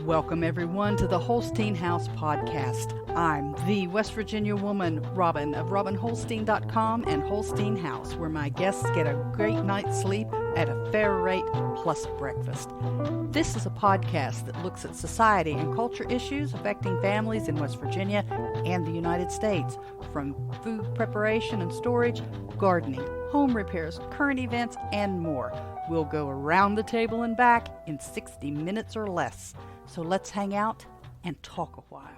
Welcome, everyone, to the Holstein House podcast. I'm the West Virginia woman, Robin, of RobinHolstein.com and Holstein House, where my guests get a great night's sleep at a fair rate plus breakfast. This is a podcast that looks at society and culture issues affecting families in West Virginia and the United States, from food preparation and storage, gardening, home repairs, current events, and more. We'll go around the table and back in 60 minutes or less. So let's hang out and talk a while.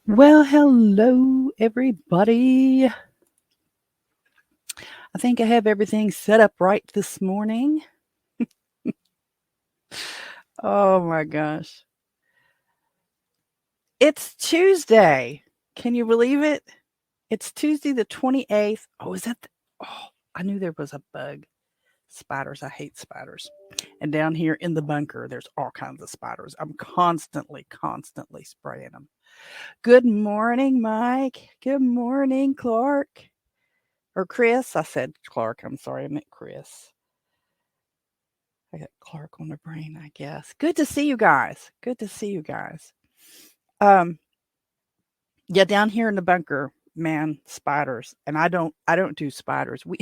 Well, hello, everybody. I think I have everything set up right this morning. Oh my gosh. It's Tuesday. Can you believe it? It's Tuesday the 28th. Oh, I knew there was a bug. Spiders. I hate spiders. And down here in the bunker, there's all kinds of spiders. I'm constantly spraying them. Good morning, Mike. Good morning, Clark. Or Chris. I said Clark. I'm sorry. I meant Chris. I got Clark on the brain, I guess. Good to see you guys. Yeah, down here in the bunker, man, spiders. And I don't do spiders. We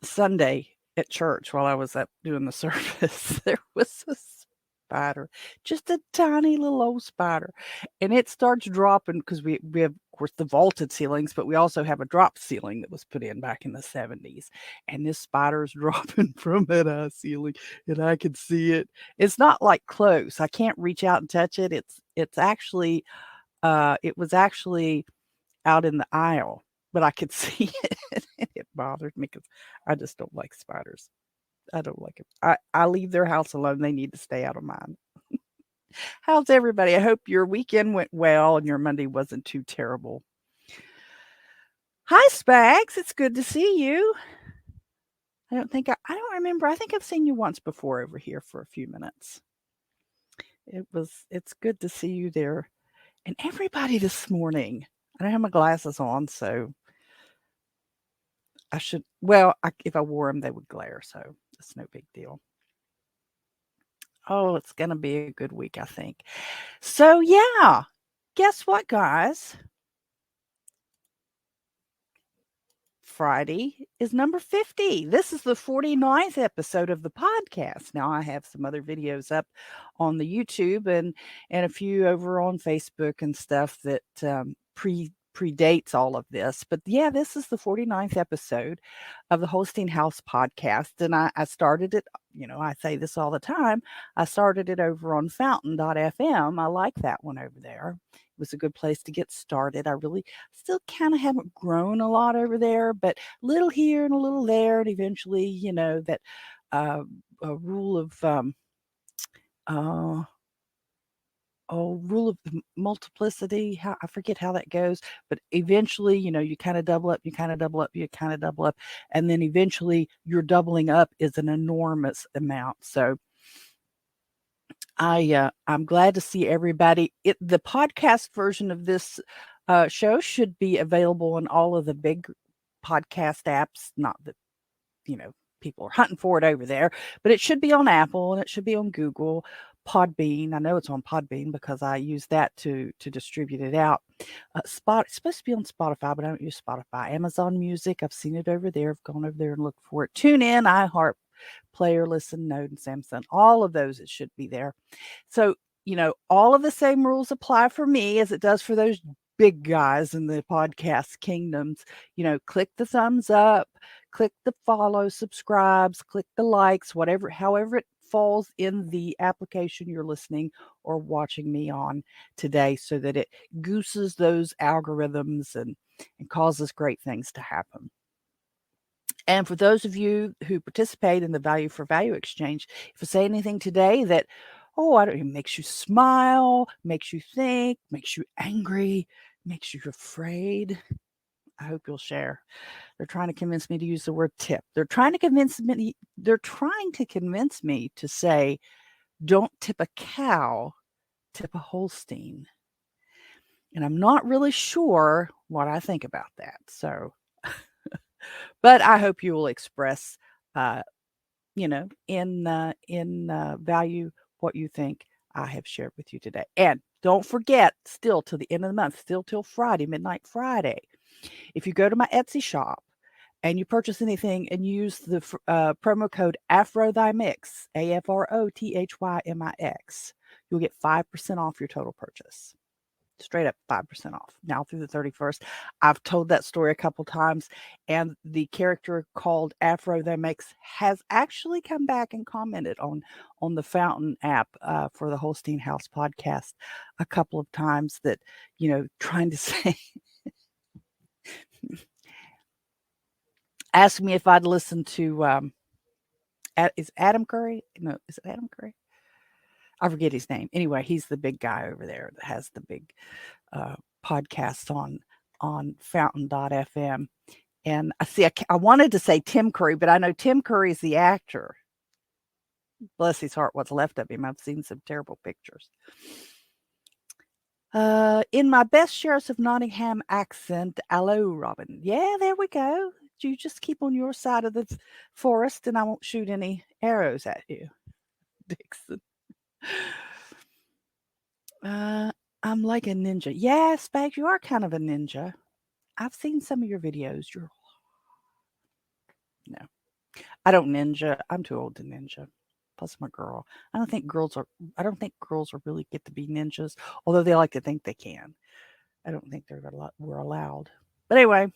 Sunday at church, while I was up doing the service, there was a spider, just a tiny little old spider, and it starts dropping because we have, of course, the vaulted ceilings, but we also have a drop ceiling that was put in back in the 70s, and this spider's dropping from that high ceiling, and I can see it. It's not like close. I can't reach out and touch it. It's actually it was actually out in the aisle, but I could see it, and it bothered me because I just don't like spiders. I don't like it. I leave their house alone. They need to stay out of mine. How's everybody? I hope your weekend went well and your Monday wasn't too terrible. Hi, Spags. It's good to see you. I don't remember. I think I've seen you once before over here for a few minutes. It's good to see you there. And everybody this morning. I don't have my glasses on, so I should, if I wore them, they would glare, so it's no big deal. Oh, it's going to be a good week, I think. So, yeah, guess what, guys? Friday is number 50. This is the 49th episode of the podcast. Now, I have some other videos up on the YouTube and a few over on Facebook and stuff that predates all of this. But yeah, this is the 49th episode of the Holstein House podcast. And I started it, I say this all the time. I started it over on fountain.fm. I like that one over there. It was a good place to get started. I really still kind of haven't grown a lot over there, but a little here and a little there. And eventually, that a rule of rule of multiplicity. I forget how that goes, but eventually, you kind of double up, you kind of double up, you kind of double up, and then eventually your doubling up is an enormous amount. So I'm glad to see everybody. The podcast version of this show should be available on all of the big podcast apps. Not that people are hunting for it over there, but it should be on Apple and it should be on Google. Podbean. I know it's on Podbean because I use that to distribute it out. It's supposed to be on Spotify, but I don't use Spotify. Amazon Music. I've seen it over there. I've gone over there and looked for it. TuneIn, iHeart, Player, Listen, Node, and Samsung. All of those, it should be there. So, all of the same rules apply for me as it does for those big guys in the podcast kingdoms. Click the thumbs up, click the follow, subscribes, click the likes, however it falls in the application you're listening or watching me on today, so that it gooses those algorithms and causes great things to happen. And for those of you who participate in the value for value exchange, if I say anything today that, makes you smile, makes you think, makes you angry, makes you afraid, I hope you'll share. They're trying to convince me to use the word tip. They're trying to convince me to say, don't tip a cow, tip a Holstein. And I'm not really sure what I think about that. So, but I hope you will express, uh, in value what you think I have shared with you today. And don't forget, still till the end of the month, still till Friday, midnight Friday, if you go to my Etsy shop and you purchase anything and use the promo code AfroThyMix, AFROTHYMIX, you'll get 5% off your total purchase. Straight up 5% off now through the 31st. I've told that story a couple times, and the character called Afro that makes has actually come back and commented on the Fountain app for the Holstein House podcast a couple of times, that trying to say asked me if I'd listen to is Adam Curry? No, is it Adam Curry? I forget his name. Anyway, he's the big guy over there that has the big uh, podcast on Fountain.fm. And I wanted to say Tim Curry, but I know Tim Curry is the actor. Bless his heart, what's left of him. I've seen some terrible pictures. In my best Sheriff of Nottingham accent, hello, Robin. Yeah, there we go. You just keep on your side of the forest and I won't shoot any arrows at you, Dixon. I'm like a ninja. Yeah, Spags, you are kind of a ninja. I've seen some of your videos. No, I don't ninja. I'm too old to ninja. Plus, I'm a girl. I don't think girls are really get to be ninjas, although they like to think they can. I don't think we're allowed. But anyway,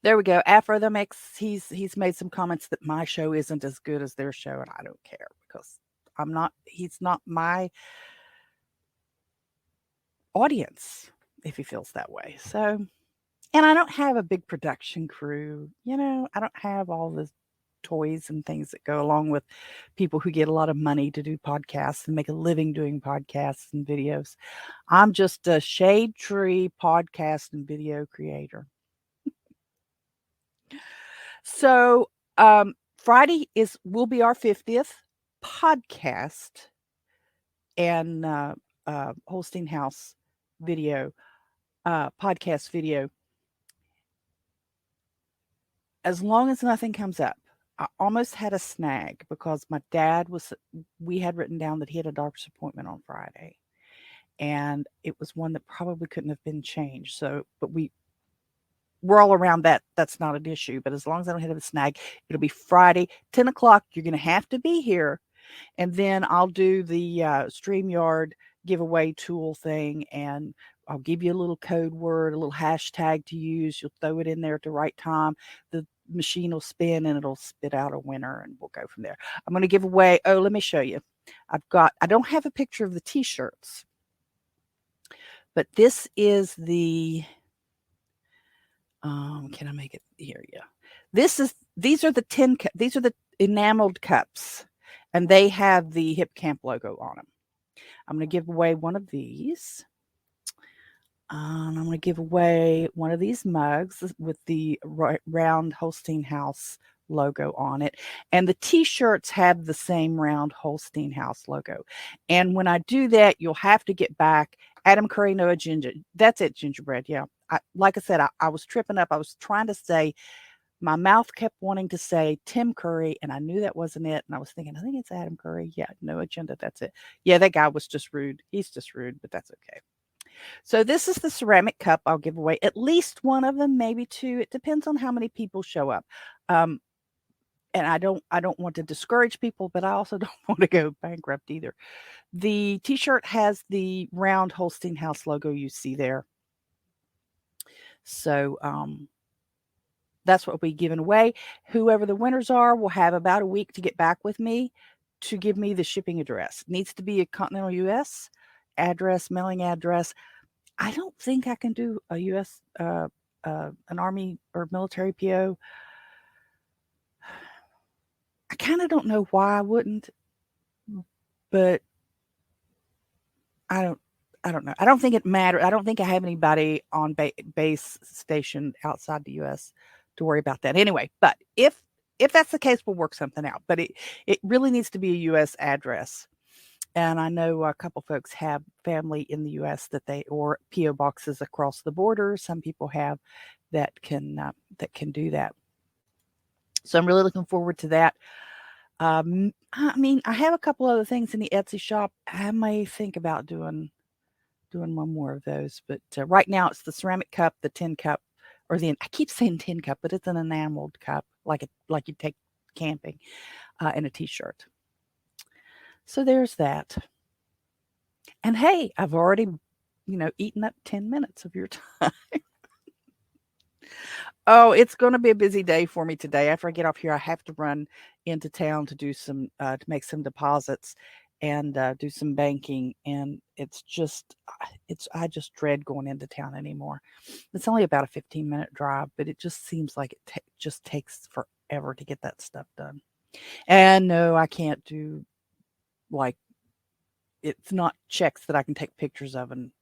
there we go. Afro the Mix. He's made some comments that my show isn't as good as their show, and I don't care because I'm not. He's not my audience if he feels that way. So, and I don't have a big production crew. I don't have all the toys and things that go along with people who get a lot of money to do podcasts and make a living doing podcasts and videos. I'm just a shade tree podcast and video creator. So, Friday will be our 50th podcast and Holstein House video podcast video. As long as nothing comes up. I almost had a snag because we had written down that he had a doctor's appointment on Friday, and it was one that probably couldn't have been changed. So, but we're all around that. That's not an issue. But as long as I don't hit a snag, it'll be Friday, 10 o'clock. You're going to have to be here. And then I'll do the StreamYard giveaway tool thing, and I'll give you a little code word, a little hashtag to use. You'll throw it in there at the right time. The machine will spin and it'll spit out a winner, and we'll go from there. I'm going to give away. Oh, let me show you. I don't have a picture of the t-shirts, but this is can I make it here? Yeah. These are the enameled cups, and they have the Hip Camp logo on them. I'm going to give away one of these. I'm going to give away one of these mugs with the round Holstein House logo on it. And the t-shirts have the same round Holstein House logo. And when I do that, you'll have to get back. Adam Curry, Noah Ginger. That's it, Gingerbread. Yeah. Like I said, I was tripping up. I was trying to say, my mouth kept wanting to say Tim Curry, and I knew that wasn't it. And I was thinking, I think it's Adam Curry. Yeah, no agenda. That's it. Yeah, that guy was just rude. He's just rude, but that's okay. So this is the ceramic cup. I'll give away at least one of them, maybe two. It depends on how many people show up. And I don't want to discourage people, but I also don't want to go bankrupt either. The t-shirt has the round Holstein House logo you see there. So that's what will be given away. Whoever the winners are will have about a week to get back with me to give me the shipping address. It needs to be a continental U.S. address, mailing address. I don't think I can do a U.S. An Army or military PO. I kind of don't know why I wouldn't, but I I don't know. I don't think it matters. I don't think I have anybody on base stationed outside the U.S. to worry about that anyway. But if that's the case, we'll work something out. But it really needs to be a U.S. address. And I know a couple folks have family in the U.S. or PO boxes across the border. Some people have that can do that. So I'm really looking forward to that. I mean, I have a couple other things in the Etsy shop. I may think about doing one more of those, but right now it's the ceramic cup, the tin cup, or I keep saying tin cup, but it's an enameled cup, like you take camping, and a T-shirt. So there's that. And hey, I've already, eaten up 10 minutes of your time. Oh, it's gonna be a busy day for me today. After I get off here, I have to run into town to do some to make some deposits and do some banking. And I just dread going into town anymore. It's only about a 15-minute drive, but it just seems like it just takes forever to get that stuff done. And no, I can't do like it's not checks that I can take pictures of and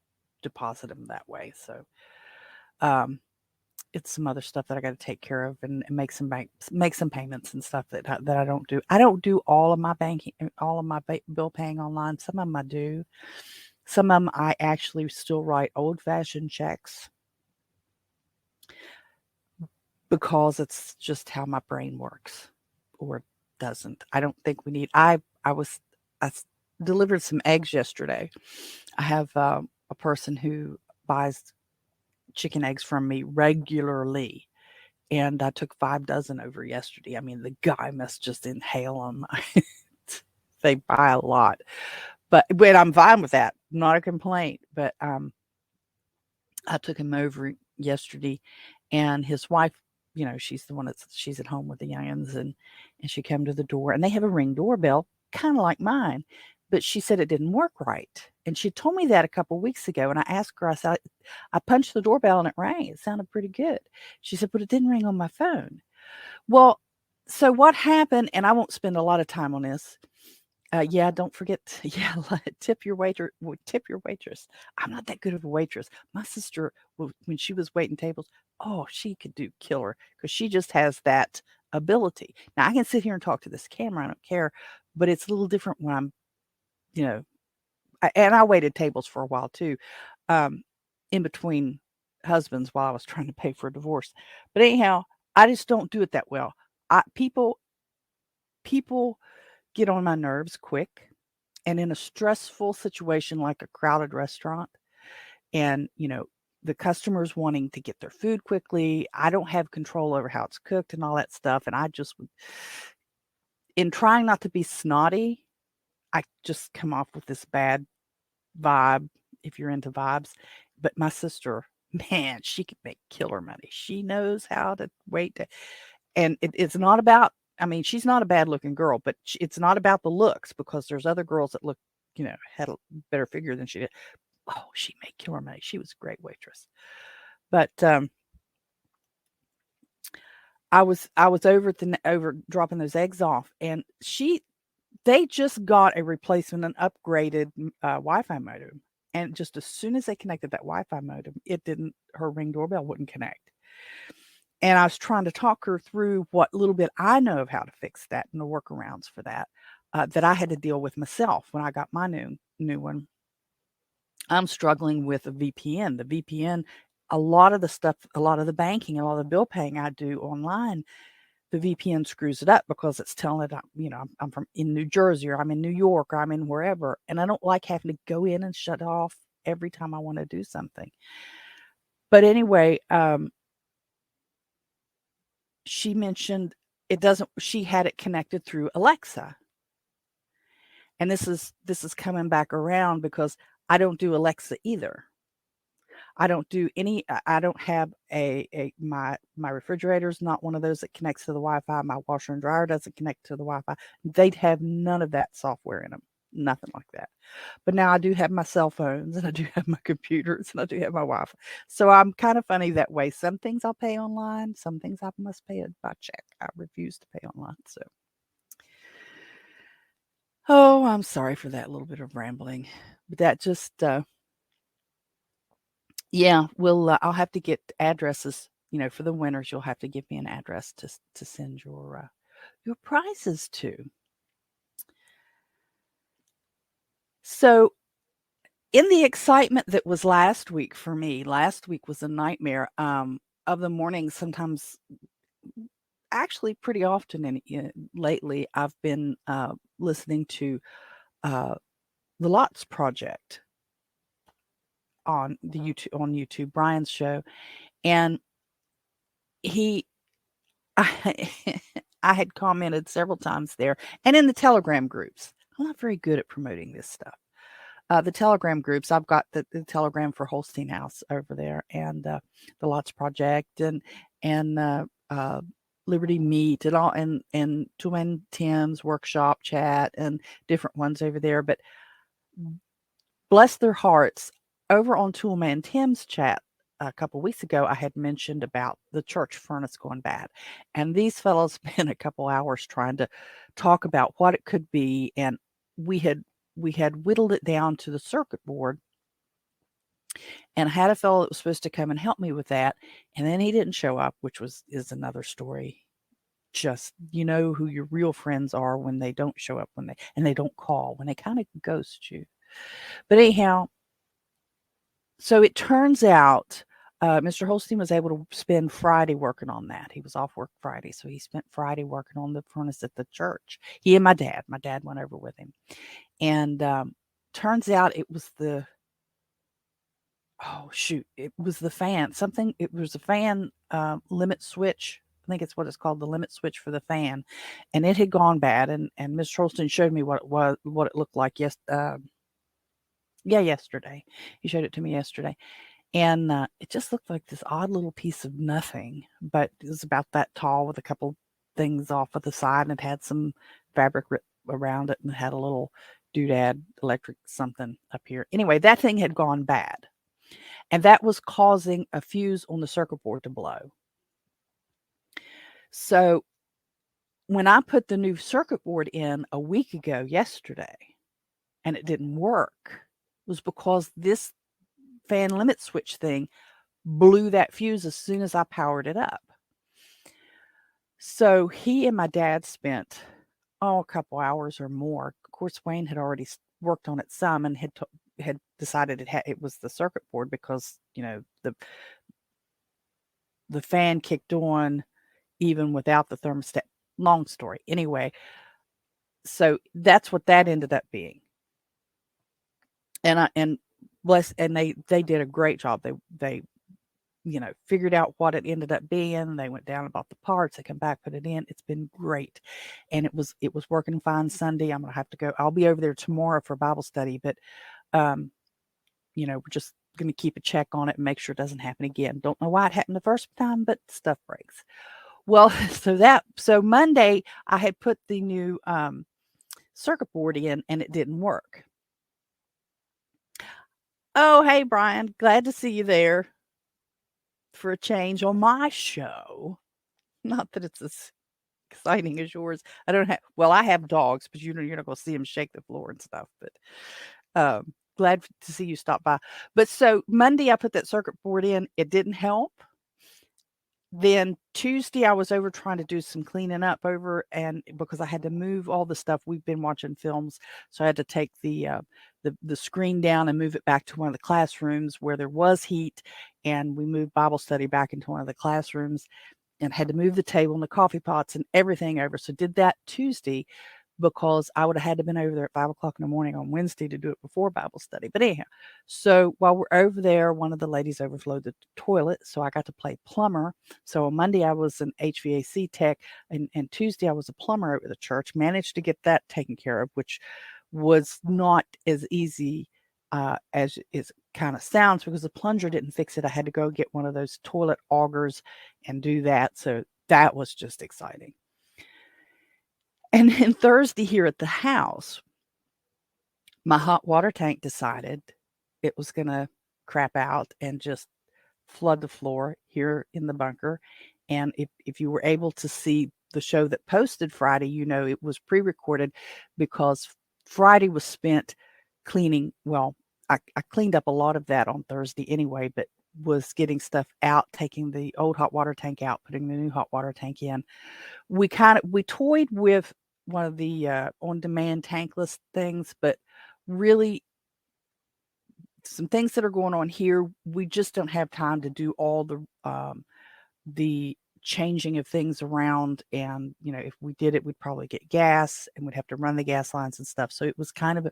deposit them that way. So um it's some other stuff that I got to take care of and make some payments and stuff that I don't do. I don't do all of my banking, all of my bill paying online. Some of them I do. Some of them I actually still write old fashioned checks because it's just how my brain works, or doesn't. I don't think we need. I delivered some eggs yesterday. I have a person who buys chicken eggs from me regularly. And I took 5 dozen over yesterday. I mean, the guy must just inhale them. They buy a lot. But I'm fine with that. Not a complaint. But I took him over yesterday, and his wife, she's the one she's at home with the youngins, and she came to the door, and they have a Ring doorbell, kind of like mine, but she said it didn't work right. And she told me that a couple weeks ago, and I asked her, I said, I punched the doorbell and it rang. It sounded pretty good. She said, but it didn't ring on my phone. Well, so what happened, and I won't spend a lot of time on this. Yeah, don't forget. Yeah, tip your tip your waitress. I'm not that good of a waitress. My sister, when she was waiting tables, oh, she could do killer because she just has that ability. Now I can sit here and talk to this camera. I don't care, but it's a little different when I'm, you know, and I waited tables for a while too, um, in between husbands while I was trying to pay for a divorce. But anyhow, I just don't do it that well. People get on my nerves quick, and in a stressful situation like a crowded restaurant, and the customers wanting to get their food quickly, I don't have control over how it's cooked and all that stuff, and I just, in trying not to be snotty, I just come off with this bad vibe, if you're into vibes. But my sister, man, she could make killer money. She knows how to wait to, and it's not about, I mean, she's not a bad looking girl, but it's not about the looks, because there's other girls that look, had a better figure than she did. Oh, she made killer money. She was a great waitress. But I was over dropping those eggs off, and they just got a replacement, an upgraded Wi-Fi modem. And just as soon as they connected that Wi-Fi modem, her Ring doorbell wouldn't connect. And I was trying to talk her through what little bit I know of how to fix that and the workarounds for that, that I had to deal with myself when I got my new one. I'm struggling with a VPN. The VPN, a lot of the stuff, a lot of the banking, a lot of the bill paying I do online, the VPN screws it up because it's telling it, I'm from in New Jersey, or I'm in New York, or I'm in wherever, and I don't like having to go in and shut off every time I want to do something. But anyway, she mentioned she had it connected through Alexa. And this is coming back around because I don't do Alexa either. I don't do any. I don't have my refrigerator is not one of those that connects to the Wi-Fi. My washer and dryer doesn't connect to the Wi-Fi. They'd have none of that software in them, nothing like that. But now I do have my cell phones, and I do have my computers, and I do have my Wi-Fi. So I'm kind of funny that way. Some things I'll pay online. Some things I must pay by check. I refuse to pay online. So, oh, I'm sorry for that little bit of rambling, but that just Yeah, I'll have to get addresses, for the winners. You'll have to give me an address to send your prizes to. So, in the excitement that was last week for me, last week was a nightmare. Of the morning, sometimes, actually, pretty often, lately, I've been listening to uh, the Lots Project on YouTube, Brian's show, and he I I had commented several times there and in the Telegram groups. I'm not very good at promoting this stuff. The Telegram groups, I've got the Telegram for Holstein House over there, and the Lots Project, and Liberty Meet, and all, and Two Man Tim's workshop chat, and different ones over there. But bless their hearts, over on Tool Man Tim's chat a couple weeks ago, I had mentioned about the church furnace going bad. And these fellows spent a couple hours trying to talk about what it could be. And we had whittled it down to the circuit board, and I had a fellow that was supposed to come and help me with that. And then he didn't show up, which is another story. Just, who your real friends are when they don't show up, and they don't call, when they kind of ghost you. But anyhow, so it turns out Mr. Holstein was able to spend Friday working on that. He was off work Friday, so he spent Friday working on the furnace at the church. He and my dad. My dad went over with him, and turns out it was it was the fan. It was a fan limit switch. I think it's what it's called, the limit switch for the fan, and it had gone bad. And Mr. Holstein showed me what it looked like. Yesterday. He showed it to me yesterday. And it just looked like this odd little piece of nothing, but it was about that tall with a couple things off of the side, and it had some fabric around it, and it had a little doodad electric something up here. Anyway, that thing had gone bad, and that was causing a fuse on the circuit board to blow. So when I put the new circuit board in a week ago yesterday, and it didn't work, was because this fan limit switch thing blew that fuse as soon as I powered it up. So he and my dad spent, a couple hours or more. Of course, Wayne had already worked on it some, and had decided it was the circuit board, because the fan kicked on even without the thermostat. Long story. Anyway, so that's what that ended up being. And they did a great job. They figured out what it ended up being. They went down and bought the parts. They come back, put it in. It's been great. And it was working fine Sunday. I'm going to have to go. I'll be over there tomorrow for Bible study, but, we're just going to keep a check on it and make sure it doesn't happen again. Don't know why it happened the first time, but stuff breaks. Well, so Monday I had put the new, circuit board in, and it didn't work. Oh, hey, Brian. Glad to see you there for a change on my show. Not that it's as exciting as yours. I have dogs, but you're not going to see them shake the floor and stuff. But glad to see you stop by. But so Monday I put that circuit board in. It didn't help. Then Tuesday I was over trying to do some cleaning up over, and because I had to move all the stuff, we've been watching films, so I had to take the screen down and move it back to one of the classrooms where there was heat, and we moved Bible study back into one of the classrooms, and had to move the table and the coffee pots and everything over. So did that Tuesday, because I would have had to been over there at 5 o'clock in the morning on Wednesday to do it before Bible study. But anyhow, so while we're over there, one of the ladies overflowed the toilet, so I got to play plumber. So on Monday I was an HVAC tech, and Tuesday I was a plumber over the church. Managed to get that taken care of, which was not as easy as it kind of sounds, because the plunger didn't fix it. I had to go get one of those toilet augers and do that. So that was just exciting. And then Thursday here at the house, my hot water tank decided it was going to crap out and just flood the floor here in the bunker. And if you were able to see the show that posted Friday, it was pre-recorded, because Friday was spent cleaning. Well, I cleaned up a lot of that on Thursday anyway, but was getting stuff out, taking the old hot water tank out, putting the new hot water tank in. We toyed with one of the on-demand tankless things, but really some things that are going on here, we just don't have time to do all the changing of things around. And if we did it, we'd probably get gas and we'd have to run the gas lines and stuff. So it was kind of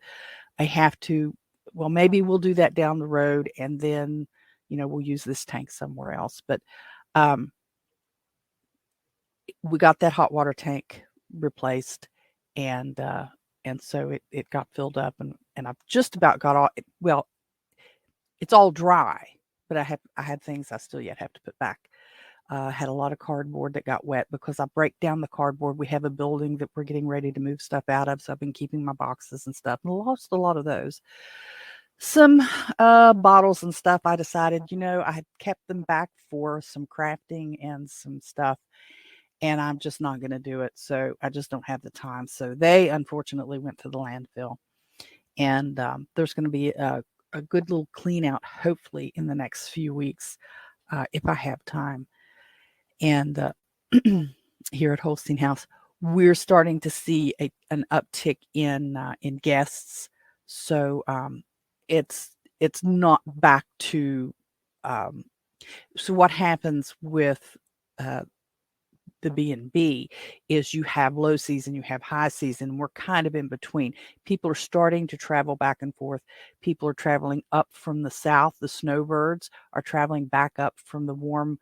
I have to, well, maybe we'll do that down the road, and then we'll use this tank somewhere else. But we got that hot water tank replaced, and so it got filled up, and I've just about got all, well, it's all dry, but I had things I still yet have to put back. Had a lot of cardboard that got wet because I break down the cardboard. We have a building that we're getting ready to move stuff out of, so I've been keeping my boxes and stuff, and lost a lot of those. Some bottles and stuff, I decided, I had kept them back for some crafting and some stuff, and I'm just not going to do it. So I just don't have the time. So they unfortunately went to the landfill, and there's going to be a good little clean out, hopefully in the next few weeks, if I have time. And here at Holstein House, we're starting to see an uptick in guests. So it's not back to. So what happens with the B&B is you have low season, you have high season. We're kind of in between. People are starting to travel back and forth. People are traveling up from the south. The snowbirds are traveling back up from the warm,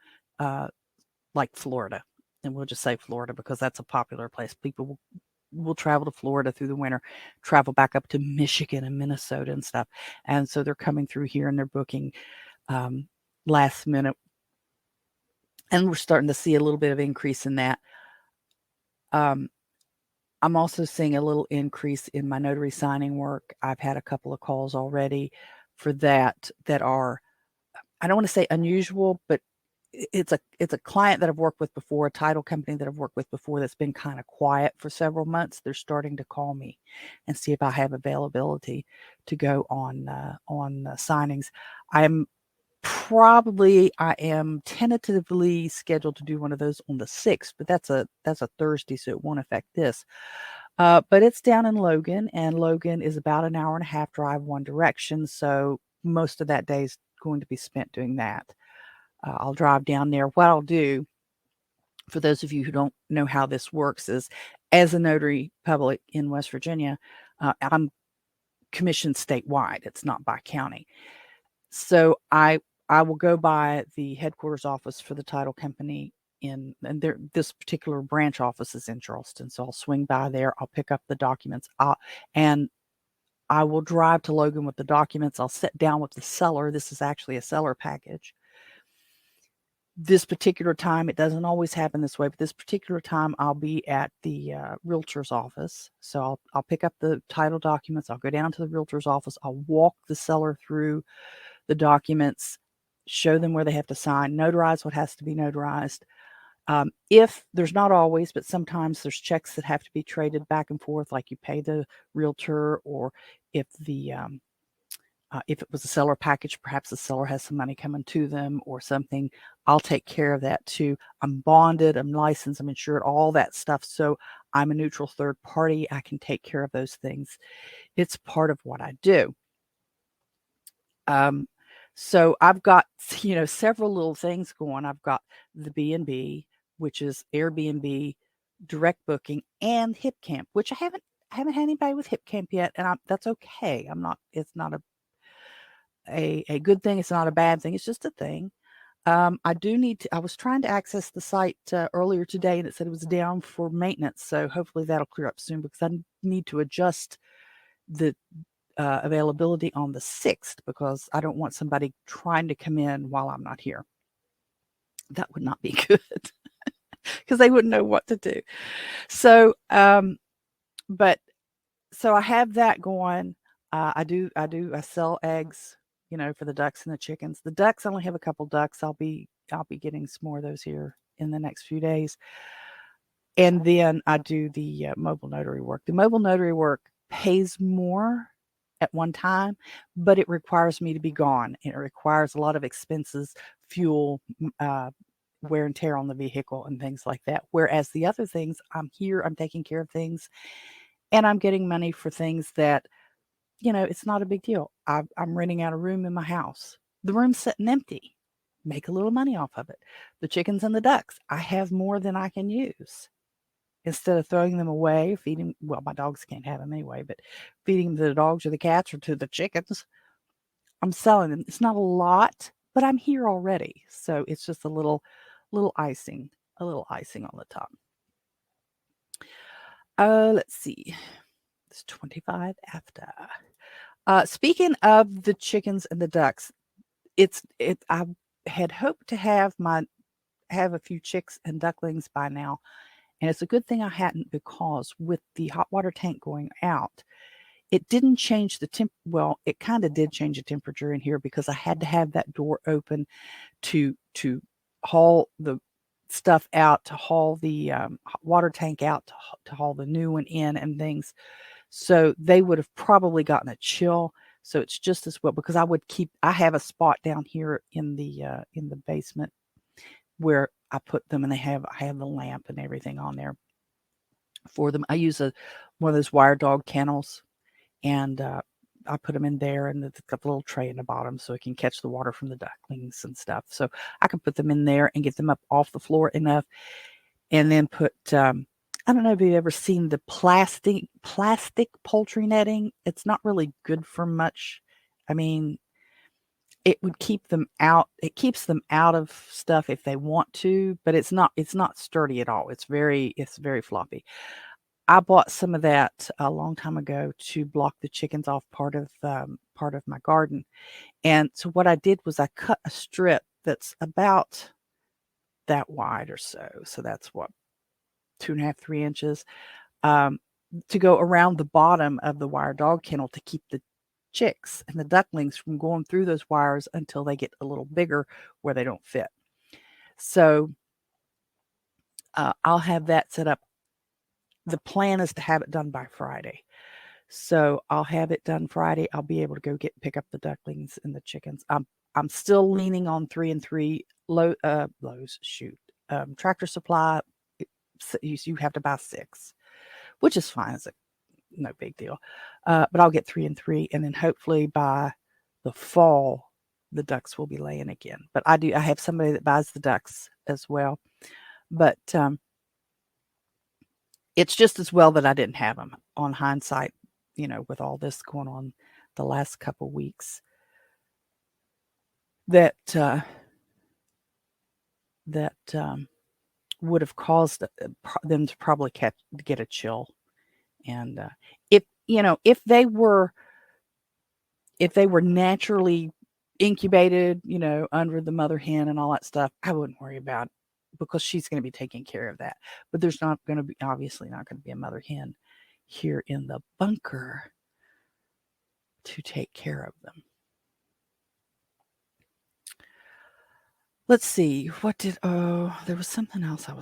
like Florida. And we'll just say Florida because that's a popular place. People will travel to Florida through the winter, travel back up to Michigan and Minnesota and stuff. And so they're coming through here and they're booking last minute. And we're starting to see a little bit of increase in that. I'm also seeing a little increase in my notary signing work. I've had a couple of calls already for that are, I don't want to say unusual, but it's a client that I've worked with before, a title company that I've worked with before that's been kind of quiet for several months. They're starting to call me and see if I have availability to go on signings. I am tentatively scheduled to do one of those on the 6th, but that's a Thursday, so it won't affect this. But it's down in Logan, and Logan is about an hour and a half drive one direction, so most of that day is going to be spent doing that. I'll drive down there. What I'll do, for those of you who don't know how this works, is as a notary public in West Virginia, I'm commissioned statewide. It's not by county. So I will go by the headquarters office for the title company and this particular branch office is in Charleston. So I'll swing by there. I'll pick up the documents. And I will drive to Logan with the documents. I'll sit down with the seller. This is actually a seller package. This particular time, it doesn't always happen this way, but this particular time I'll be at the realtor's office. So I'll pick up the title documents. I'll go down to the realtor's office. I'll walk the seller through the documents, show them where they have to sign, notarize what has to be notarized. If there's not always, but sometimes there's checks that have to be traded back and forth, like you pay the realtor, or if if it was a seller package, perhaps the seller has some money coming to them or something, I'll take care of that too. I'm bonded, I'm licensed, I'm insured, all that stuff. So I'm a neutral third party. I can take care of those things. It's part of what I do. So I've got, several little things going. I've got the B&B, which is Airbnb, direct booking, and HipCamp, which I haven't had anybody with HipCamp yet, and that's okay. It's not a good thing. It's not a bad thing. It's just a thing. I was trying to access the site earlier today, and it said it was down for maintenance. So hopefully that'll clear up soon, because I need to adjust the availability on the 6th, because I don't want somebody trying to come in while I'm not here. That would not be good, because they wouldn't know what to do. So, so I have that going. I sell eggs, for the ducks and the chickens. The ducks, I only have a couple ducks. I'll be getting some more of those here in the next few days. And then I do the mobile notary work. The mobile notary work pays more at one time, but it requires me to be gone. It requires a lot of expenses, fuel, wear and tear on the vehicle and things like that. Whereas the other things, I'm here, I'm taking care of things, and I'm getting money for things that, it's not a big deal. I'm renting out a room in my house. The room's sitting empty. Make a little money off of it. The chickens and the ducks, I have more than I can use. Instead of throwing them away, feeding, well, my dogs can't have them anyway, but feeding them to the dogs or the cats or to the chickens, I'm selling them. It's not a lot, but I'm here already. So it's just little icing, a little icing on the top. Let's see. It's 25 after. Speaking of the chickens and the ducks, I had hoped to have a few chicks and ducklings by now, and it's a good thing I hadn't, because with the hot water tank going out, it didn't change the temp. Well, it kind of did change the temperature in here because I had to have that door open to haul the stuff out, to haul the hot water tank out, to haul the new one in and things. So they would have probably gotten a chill. So it's just as well, because I have a spot down here in the basement where I put them, and I have the lamp and everything on there for them. I use one of those wire dog kennels, and I put them in there, and it's got a little tray in the bottom so it can catch the water from the ducklings and stuff. So I can put them in there and get them up off the floor enough, and then put I don't know if you've ever seen the plastic poultry netting. It's not really good for much. I mean, it would keep them out. It keeps them out of stuff if they want to, but it's not sturdy at all. It's very floppy. I bought some of that a long time ago to block the chickens off part of my garden. And so what I did was I cut a strip that's about that wide or so. So that's what, 2.5, 3 inches, to go around the bottom of the wire dog kennel to keep the chicks and the ducklings from going through those wires until they get a little bigger where they don't fit. So I'll have that set up. The plan is to have it done by Friday. So I'll have it done Friday. I'll be able to go pick up the ducklings and the chickens. I'm still leaning on 3 and 3 Lowe's. Tractor Supply. You have to buy 6, which is fine. It's no big deal. But I'll get 3 and 3, and then hopefully by the fall, the ducks will be laying again. But I have somebody that buys the ducks as well. But it's just as well that I didn't have them. On hindsight, with all this going on the last couple weeks, that would have caused them to probably get a chill. And if they were naturally incubated, under the mother hen and all that stuff, I wouldn't worry about it, because she's going to be taking care of that. But there's obviously not going to be a mother hen here in the bunker to take care of them. Let's see, there was something else I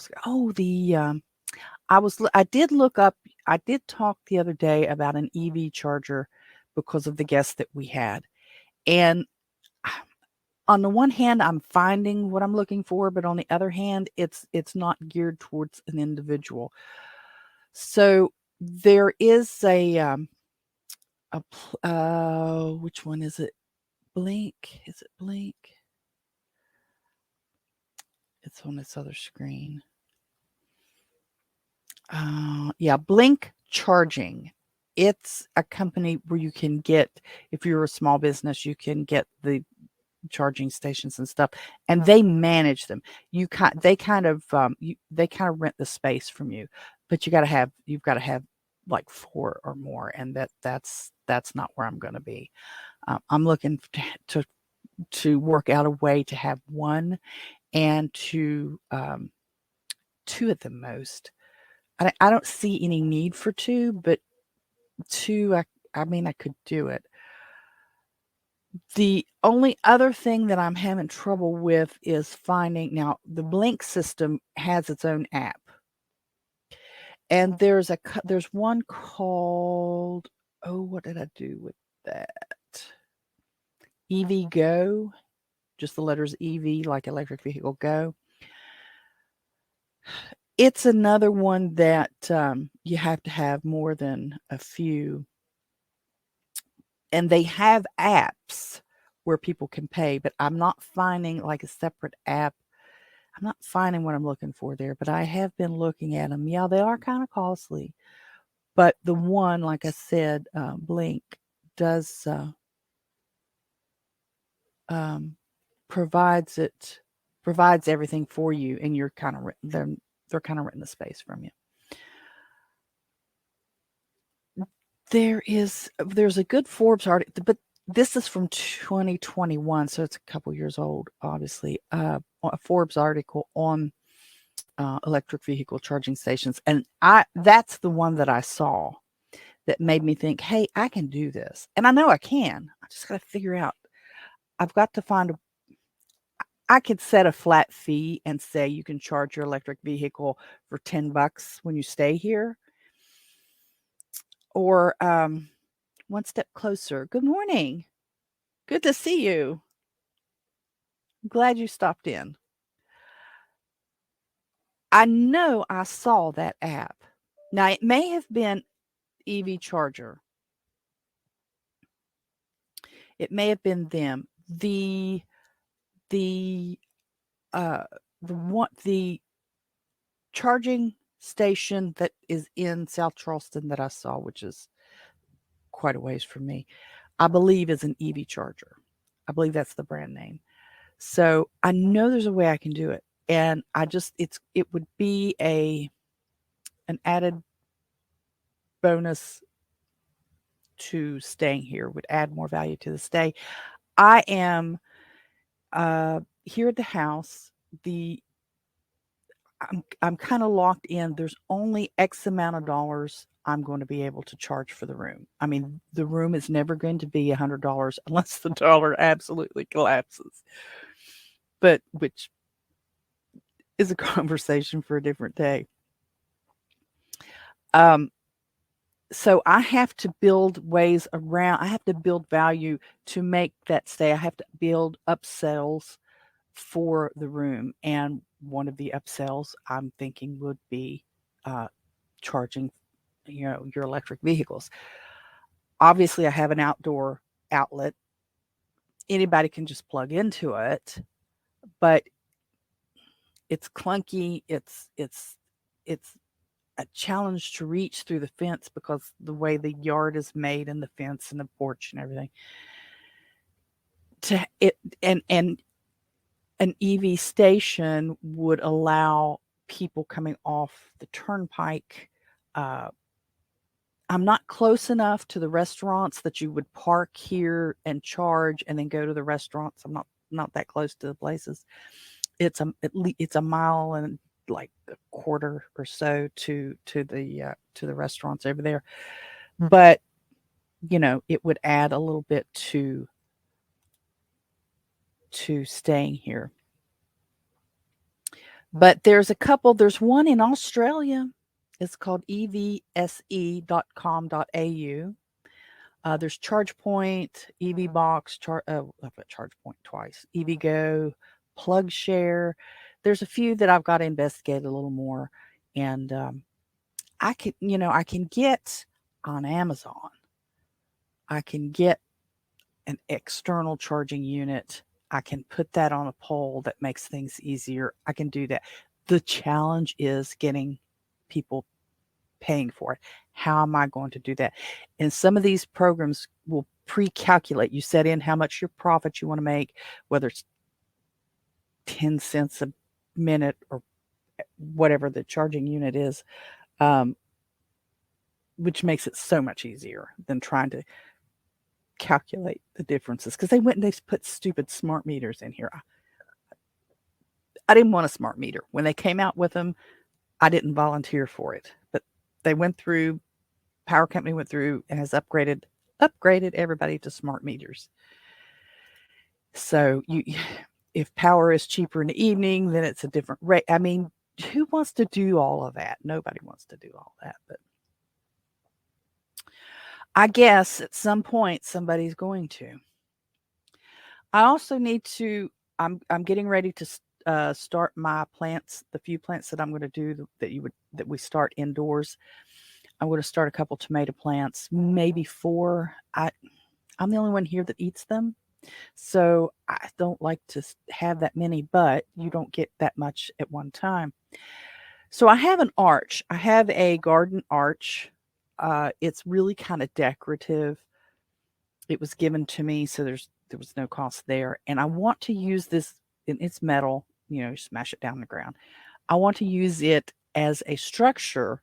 did talk the other day about an EV charger because of the guests that we had. And on the one hand, I'm finding what I'm looking for, but on the other hand, it's not geared towards an individual. So there is which one is it? Blink? Is it Blink? It's on this other screen. Yeah, Blink Charging. It's a company where you can get, if you're a small business, you can get the charging stations and stuff, and they manage them. They kind of rent the space from you, but you've got to have like 4 or more, and that's not where I'm going to be. I'm looking to work out a way to have 1 and 2 at the most. I don't see any need for 2, but 2, I mean, I could do it. The only other thing that I'm having trouble with is finding, now the Blink system has its own app. And there's one called, what did I do with that? EV Go, just the letters EV, like electric vehicle go. It's another one that you have to have more than a few. And they have apps where people can pay, but I'm not finding like a separate app. I'm not finding what I'm looking for there, but I have been looking at them. Yeah, they are kind of costly. But the one, like I said, Blink does provides everything for you, and you're kind of they're kind of renting the space from you. There's a good Forbes article, but this is from 2021, so it's a couple years old, obviously. A Forbes article on electric vehicle charging stations, and that's the one that I saw that made me think, hey, I can do this. And I know I can. I just got to figure out. I've got to find I could set a flat fee and say you can charge your electric vehicle for $10 when you stay here. Or one step closer. Good morning. Good to see you. I'm glad you stopped in. I know I saw that app. Now, it may have been EV Charger. It may have been them. The charging station that is in South Charleston that I saw, which is quite a ways from me, I believe is an EV Charger. I believe that's the brand name. So I know there's a way I can do it, and it would be an added bonus to staying here. Would add more value to the stay. I am here at the house. I'm kind of locked in. There's only X amount of dollars I'm going to be able to charge for the room. I mean, the room is never going to be $100 unless the dollar absolutely collapses. But which is a conversation for a different day. So I have to build ways around. I have to build value to make that stay. I have to build upsells for the room, and one of the upsells I'm thinking would be charging, your electric vehicles. Obviously, I have an outdoor outlet. Anybody can just plug into it, but it's clunky. It's a challenge to reach through the fence because the way the yard is made and the fence and the porch and everything. And an EV station would allow people coming off the turnpike. I'm not close enough to the restaurants that you would park here and charge and then go to the restaurants. I'm not that close to the places. It's a mile and like a quarter or so to the restaurants over there. But it would add a little bit to staying here. But there's one in Australia. It's called evse.com.au. There's ChargePoint, EV Box, I've got ChargePoint twice, EV Go, Plug Share. There's a few that I've got to investigate a little more. And I can get on Amazon. I can get an external charging unit. I can put that on a pole that makes things easier. I can do that. The challenge is getting people paying for it. How am I going to do that? And some of these programs will pre-calculate. You set in how much your profit you want to make, whether it's 10 cents a minute or whatever the charging unit is, which makes it so much easier than trying to calculate the differences, because they went and they put stupid smart meters in here. I didn't want a smart meter. When they came out with them, I didn't volunteer for it, but they power company went through and has upgraded everybody to smart meters. So if power is cheaper in the evening, then it's a different rate. I mean, who wants to do all of that? Nobody wants to do all that, but I guess at some point somebody's going to. I also need to. I'm getting ready to start my plants. The few plants that I'm going to do that we start indoors. I'm going to start a couple tomato plants, maybe 4. I'm the only one here that eats them, so I don't like to have that many. But you don't get that much at one time. So I have an arch. I have a garden arch. It's really kind of decorative. It was given to me, so there was no cost there. And I want to use this, and it's metal, smash it down the ground. I want to use it as a structure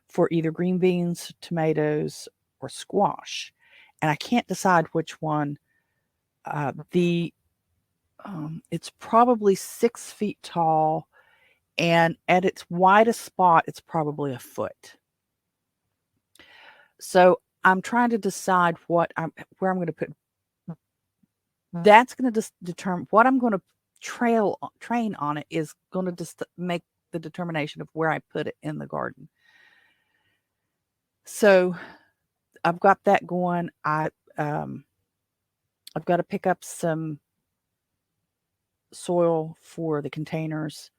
for either green beans, tomatoes, or squash. And I can't decide which one. The It's probably 6 feet tall, and at its widest spot, it's probably a foot. So I'm trying to decide where I'm going to put. That's going to determine what I'm going to train on it is going to just make the determination of where I put it in the garden. So I've got that going. I've got to pick up some soil for the containers.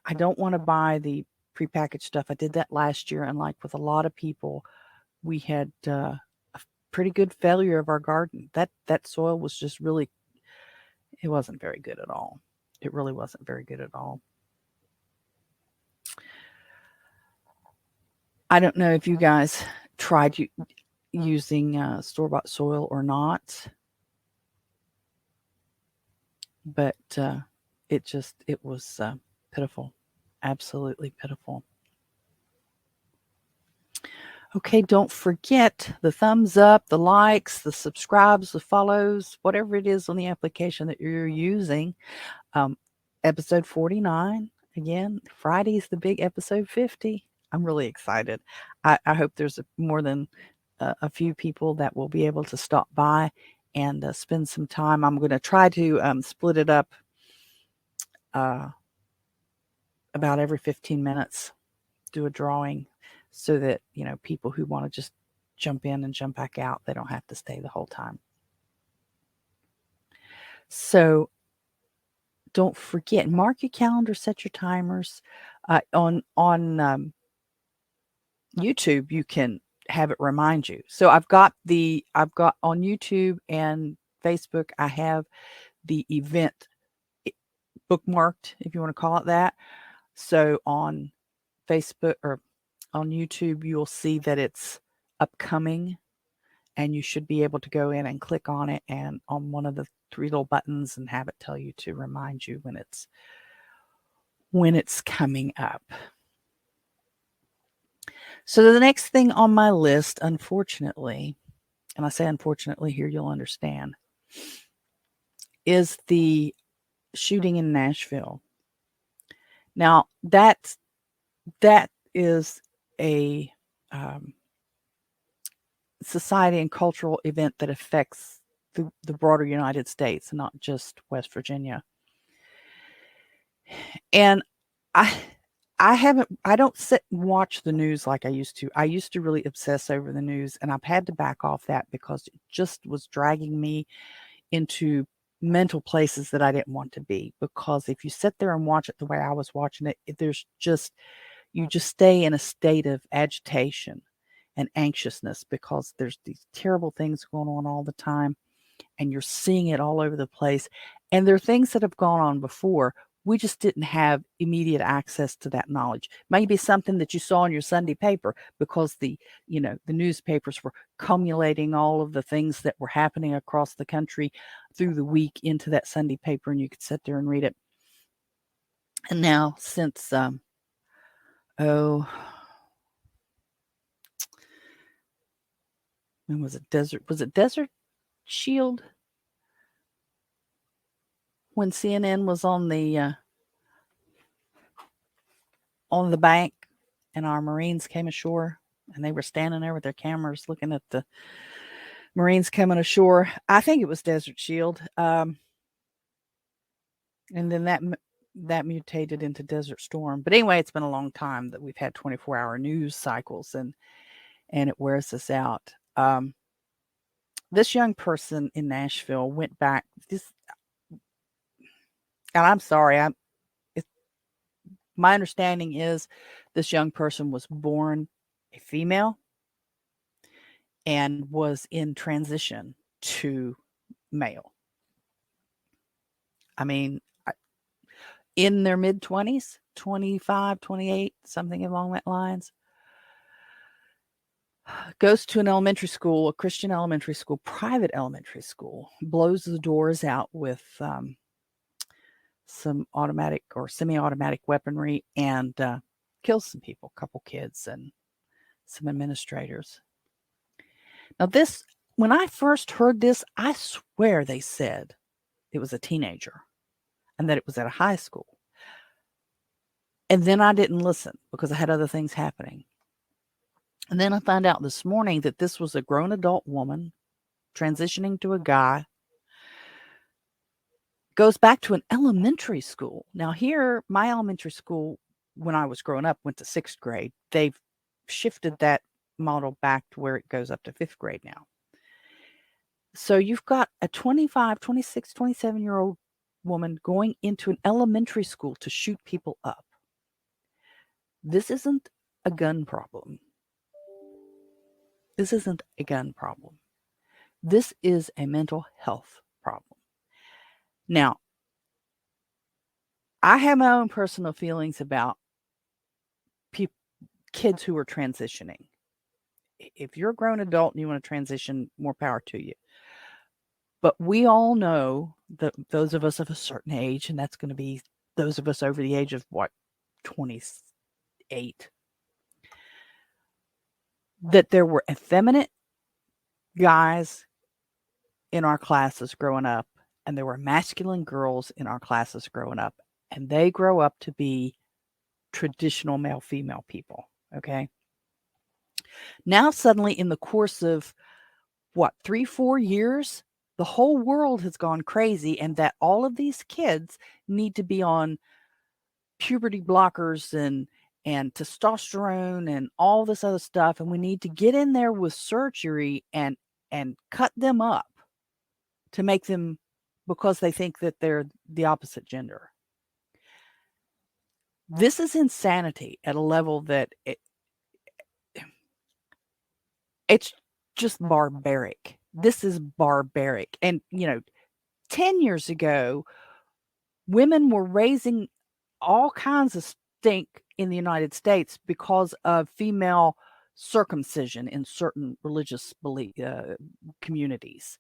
I don't want to buy the prepackaged stuff. I did that last year, and like with a lot of people, we had a pretty good failure of our garden. That soil was just really, it wasn't very good at all. It really wasn't very good at all. I don't know if you guys tried using store-bought soil or not, but it was pitiful, absolutely pitiful. Okay, don't forget the thumbs up, the likes, the subscribes, the follows, whatever it is on the application that you're using. Episode 49, again, Friday's the big episode 50. I'm really excited. I hope there's more than a few people that will be able to stop by and spend some time. I'm going to try to split it up about every 15 minutes, do a drawing so that, people who want to just jump in and jump back out, they don't have to stay the whole time. So don't forget, mark your calendar, set your timers. On YouTube, you can have it remind you. So I've got on YouTube and Facebook, I have the event bookmarked, if you want to call it that. So on Facebook or on YouTube, you'll see that it's upcoming, and you should be able to go in and click on it and on one of the 3 little buttons and have it tell you to remind you when it's coming up. So the next thing on my list, unfortunately, and I say unfortunately here, you'll understand, is the shooting in Nashville. Now that is a society and cultural event that affects the broader United States, not just West Virginia. And I don't sit and watch the news like I used to. I used to really obsess over the news, and I've had to back off that because it just was dragging me into mental places that I didn't want to be. Because if you sit there and watch it the way I was watching it, you just stay in a state of agitation and anxiousness because there's these terrible things going on all the time, and you're seeing it all over the place. And there are things that have gone on before. We just didn't have immediate access to that knowledge. Maybe something that you saw in your Sunday paper because the newspapers were cumulating all of the things that were happening across the country through the week into that Sunday paper, and you could sit there and read it. And now since, when was it? Desert Shield? When CNN was on the bank, and our Marines came ashore, and they were standing there with their cameras looking at the Marines coming ashore. I think it was Desert Shield, and then that mutated into Desert Storm. But anyway, it's been a long time that we've had 24-hour news cycles, and it wears us out. This young person in Nashville went back. And I'm sorry, my understanding is this young person was born a female and was in transition to male. I mean, in their mid-20s, 25, 28, something along that lines. Goes to an elementary school, a Christian elementary school, private elementary school, blows the doors out with some automatic or semi-automatic weaponry and kills some people, a couple kids and some administrators. Now this, when I first heard this, I swear they said it was a teenager and that it was at a high school. And then I didn't listen because I had other things happening. And then I found out this morning that this was a grown adult woman transitioning to a guy. Goes back to an elementary school. Now here, my elementary school, when I was growing up, went to 6th grade. They've shifted that model back to where it goes up to 5th grade now. So you've got a 25, 26, 27-year-old woman going into an elementary school to shoot people up. This isn't a gun problem. This isn't a gun problem. This is a mental health problem. Now, I have my own personal feelings about kids who are transitioning. If you're a grown adult and you want to transition, more power to you. But we all know that those of us of a certain age, and that's going to be those of us over the age of 28, that there were effeminate guys in our classes growing up, and there were masculine girls in our classes growing up, and they grow up to be traditional male-female people, okay? Now suddenly in the course of, 3-4 years, the whole world has gone crazy, and that all of these kids need to be on puberty blockers and testosterone and all this other stuff, and we need to get in there with surgery and cut them up to make them, because they think that they're the opposite gender. This is insanity at a level that it's just barbaric. This is barbaric. And, 10 years ago, women were raising all kinds of stink in the United States because of female circumcision in certain religious communities,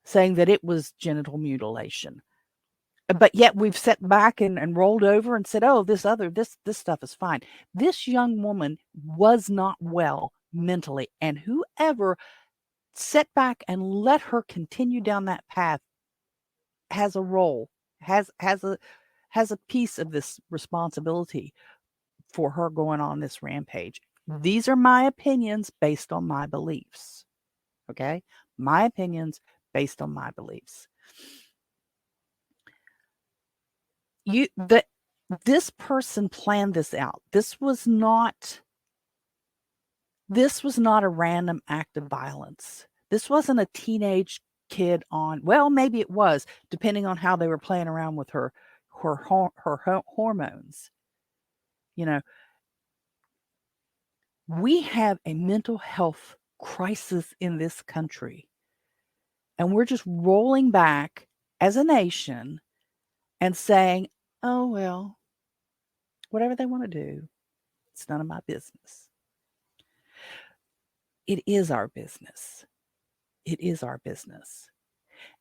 saying that it was genital mutilation. But yet we've sat back and rolled over and said, oh, this stuff is fine. This young woman was not well mentally, and whoever sat back and let her continue down that path has a role, has a piece of this responsibility for her going on this rampage. These are my opinions based on my beliefs. Okay? My opinions based on my beliefs. This person planned this out. This was not a random act of violence. This wasn't a teenage kid on, well, maybe it was, depending on how they were playing around with her hormones. We have a mental health crisis in this country, and we're just rolling back as a nation and saying, oh, well, whatever they want to do, it's none of my business. It is our business. It is our business.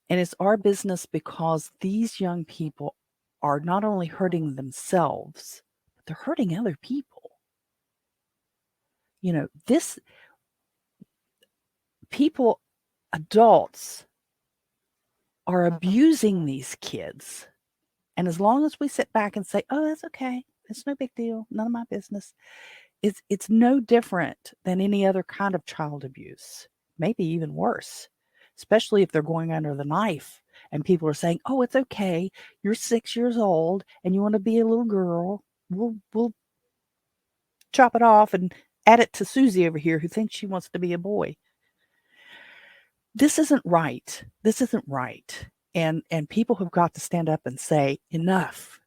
And it's our business because these young people are not only hurting themselves, but they're hurting other people. Adults are abusing these kids. And as long as we sit back and say, oh, that's okay, it's no big deal, none of my business, it's no different than any other kind of child abuse, maybe even worse, especially if they're going under the knife and people are saying, oh, it's okay, you're 6 years old and you want to be a little girl, we'll chop it off and add it to Susie over here who thinks she wants to be a boy. This isn't right. This isn't right. And people have got to stand up and say, enough.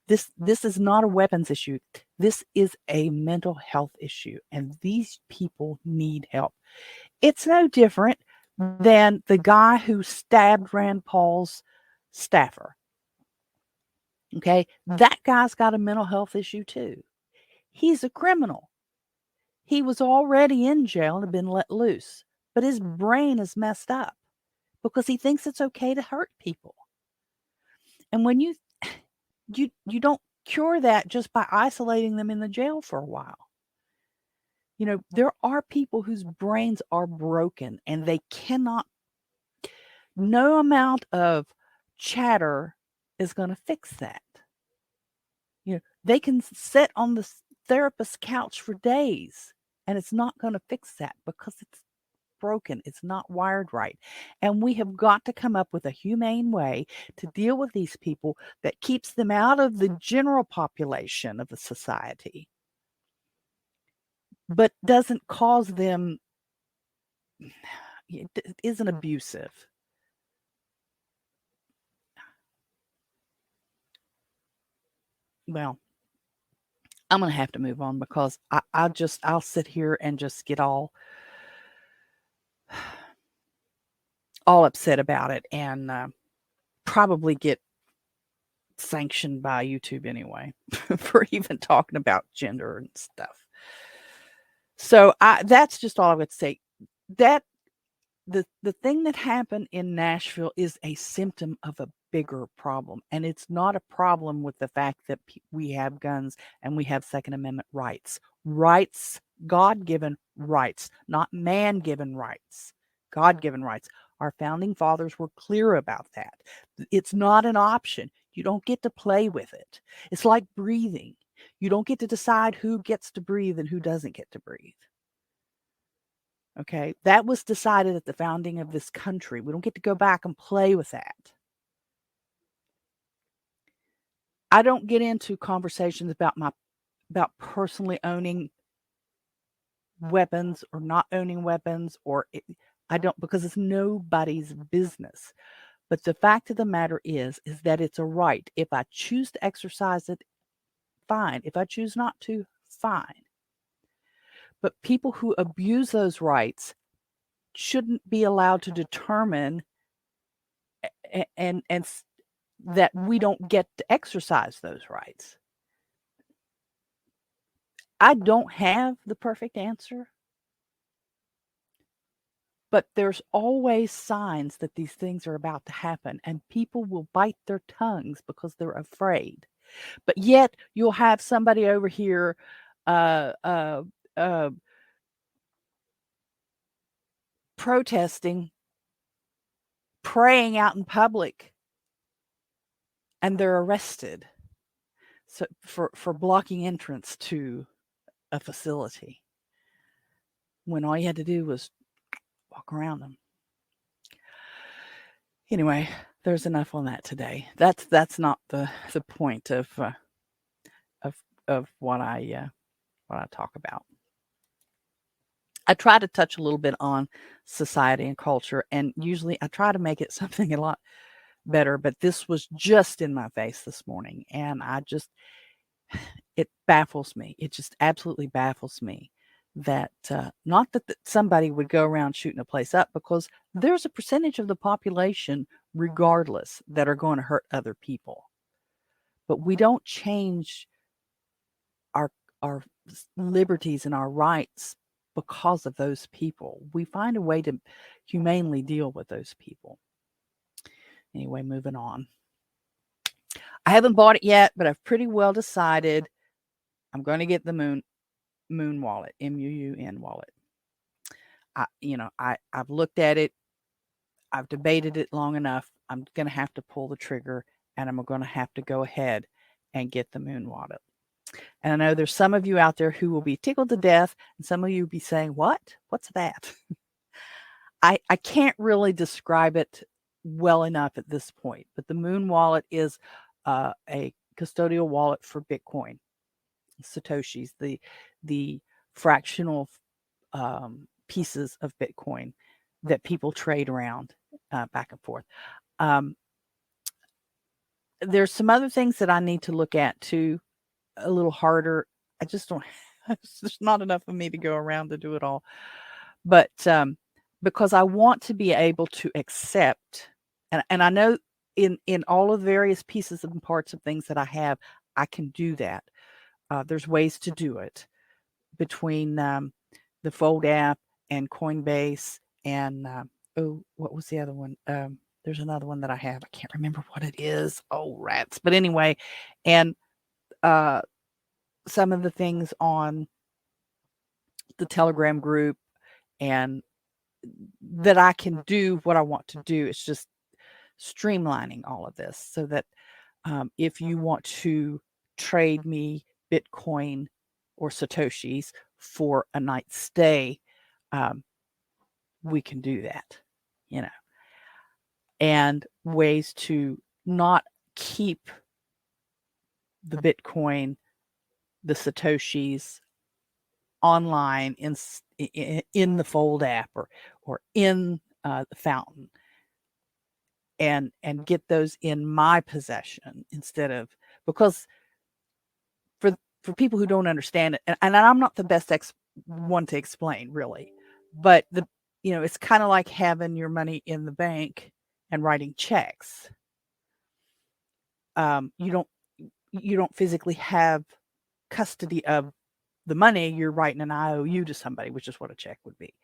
This is not a weapons issue. This is a mental health issue, and these people need help. It's no different than the guy who stabbed Rand Paul's staffer. Okay, that guy's got a mental health issue too. He's a criminal. He was already in jail and had been let loose, but his brain is messed up because he thinks it's okay to hurt people. And when you don't cure that just by isolating them in the jail for a while. There are people whose brains are broken and they cannot, no amount of chatter is going to fix that. They can sit on the therapist's couch for days and it's not going to fix that because it's broken. It's not wired right. And we have got to come up with a humane way to deal with these people that keeps them out of the general population of the society, but doesn't cause them, isn't abusive. Well, I'm going to have to move on because I'll sit here and just get all upset about it and probably get sanctioned by YouTube anyway for even talking about gender and stuff. So that's just all I would say. That the thing that happened in Nashville is a symptom of a bigger problem, and it's not a problem with the fact that we have guns and we have Second Amendment rights. Rights, God-given rights, not man-given rights. God-given rights. Our founding fathers were clear about that. It's not an option. You don't get to play with it. It's like breathing. You don't get to decide who gets to breathe and who doesn't get to breathe. Okay, that was decided at the founding of this country. We don't get to go back and play with that. I don't get into conversations about personally owning weapons or not owning weapons, I don't, because it's nobody's business. But the fact of the matter is that it's a right. If I choose to exercise it, fine. If I choose not to, fine. But people who abuse those rights shouldn't be allowed to determine and that we don't get to exercise those rights. I don't have the perfect answer, but there's always signs that these things are about to happen, and people will bite their tongues because they're afraid. But yet you'll have somebody over here protesting, praying out in public, and they're arrested for blocking entrance to a facility when all you had to do was walk around them. Anyway, there's enough on that today. That's not the point of what I talk about. I try to touch a little bit on society and culture, and usually I try to make it something a lot better, but this was just in my face this morning, and it baffles me. It just absolutely baffles me that not that somebody would go around shooting a place up, because there's a percentage of the population regardless that are going to hurt other people. But we don't change our liberties and our rights because of those people. We find a way to humanely deal with those people. Anyway, moving on. I haven't bought it yet, but I've pretty well decided I'm going to get the Moon wallet, MUUN wallet. I've looked at it. I've debated it long enough. I'm going to have to pull the trigger, and I'm going to have to go ahead and get the Moon wallet. And I know there's some of you out there who will be tickled to death, and some of you will be saying, what? What's that? I can't really describe it well enough at this point, but the Moon wallet is a custodial wallet for Bitcoin, Satoshis, the fractional pieces of Bitcoin that people trade around back and forth. Um, there's some other things that I need to look at too, a little harder. I just don't. There's not enough of me to go around to do it all. But because I want to be able to accept, and I know in all of the various pieces and parts of things that I have, I can do that. There's ways to do it between the Fold app and Coinbase and what was the other one? There's another one that I have. I can't remember what it is. Oh, rats. But anyway, and some of the things on the Telegram group, and that I can do what I want to do. It's just streamlining all of this so that if you want to trade me Bitcoin or Satoshis for a night's stay, we can do that, you know, and ways to not keep the Bitcoin, the Satoshis online in the Fold app or in the Fountain, and get those in my possession instead of, because for people who don't understand it, and I'm not the best one to explain really, but it's kind of like having your money in the bank and writing checks. You don't physically have custody of the money. You're writing an IOU to somebody, which is what a check would be.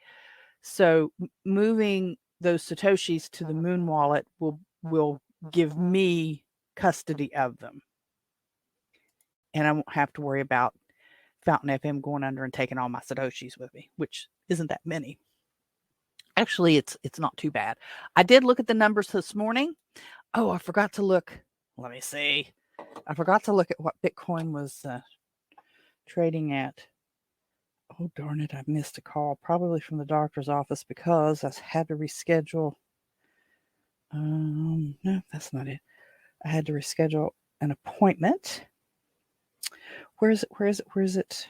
So moving those Satoshis to the Moon wallet will give me custody of them, and I won't have to worry about Fountain FM going under and taking all my Satoshis with me, which isn't that many. Actually, it's not too bad. I did look at the numbers this morning. Oh, I forgot to look. Let me see. I forgot to look at what Bitcoin was trading at. Oh, darn it. I missed a call, probably from the doctor's office, because I had to reschedule. No, that's not it. I had to reschedule an appointment. Where is it?